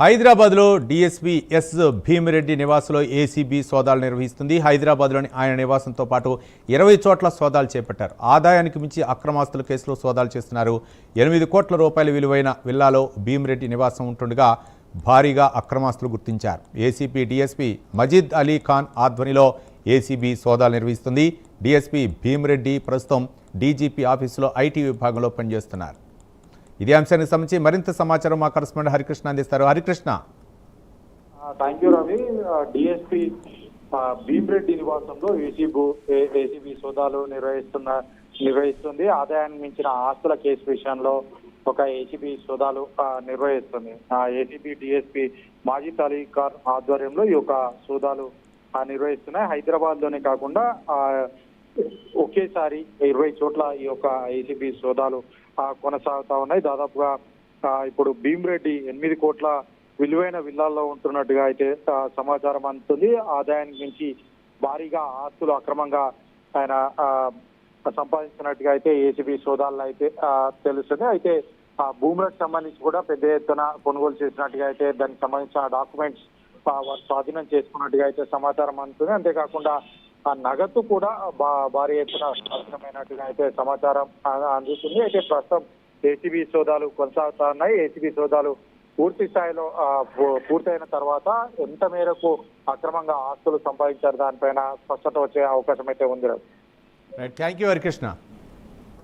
హైదరాబాద్లో DSP yes Bhimireddy నివాసంలో ACB సోదాలు నిర్వహిస్తుంది. హైదరాబాద్లోని ఆయన నివాసంతో పాటు 20 చోట్ల సోదాలు చేపట్టారు. ఆదాయానికి మించి అక్రమాస్తుల కేసులో సోదాలు చేస్తున్నారు. 8 కోట్ల రూపాయల విలువైన విల్లాలో భీమిరెడ్డి నివాసం ఉంటుండగా భారీగా అక్రమాస్తులు గుర్తించారు. ఏసీపీ డీఎస్పీ మజీద్ అలీ ఖాన్ ఆధ్వర్యంలో ఏసీబీ సోదాలు నిర్వహిస్తుంది. డీఎస్పీ భీమిరెడ్డి ప్రస్తుతం డీజీపీ ఆఫీసులో ఐటీ విభాగంలో పనిచేస్తున్నారు. ఇదే అంశానికి సంబంధించి మరింత సమాచారం మా కరెస్పాండెంట్ హరికృష్ణ అందిస్తారు. Harikrishna. Thank you Ravi. DSP Bhimireddy నివాసంలో ఏసీబీ సోదాలు నిర్వహిస్తుంది. ఆదాయాన్ని మించిన ఆస్తుల కేసు విషయంలో ఒక ఏసీబీ సోదాలు నిర్వహిస్తుంది. ఏసీబీ డిఎస్పీ మాజిద్ అలీ ఖాన్ ఆధ్వర్యంలో ఈ యొక్క సోదాలు నిర్వహిస్తున్నాయి. హైదరాబాద్ లోనే కాకుండా ఒకేసారి 20 చోట్ల ఈ యొక్క ఏసీబీ సోదాలు కొనసాగుతా ఉన్నాయి. దాదాపుగా ఇప్పుడు భీమిరెడ్డి 8 కోట్ల విలువైన విల్లాల్లో ఉంటున్నట్టుగా అయితే సమాచారం అందుతుంది. ఆదాయానికి మించి భారీగా ఆస్తులు అక్రమంగా ఆయన సంపాదించినట్టుగా అయితే ఏసీబీ సోదాల్లో అయితే తెలుస్తుంది. అయితే ఆ భూములకు సంబంధించి కూడా పెద్ద ఎత్తున కొనుగోలు చేసినట్టుగా అయితే దానికి సంబంధించిన డాక్యుమెంట్స్ వారు స్వాధీనం చేసుకున్నట్టుగా అయితే సమాచారం అందుతుంది. అంతేకాకుండా ఆ నగదు కూడా భారీ ఎత్తున స్వాధీనమైనట్టుగా అయితే సమాచారం అందుతుంది. అయితే ప్రస్తుతం ఏసీబీ సోదాలు కొనసాగుతా ఉన్నాయి. ఏసీబీ సోదాలు పూర్తి స్థాయిలో పూర్తయిన తర్వాత ఎంత మేరకు అక్రమంగా ఆస్తులు సంపాదించారు దానిపైన స్పష్టత వచ్చే అవకాశం అయితే ఉంది. Thank you Harikrishna.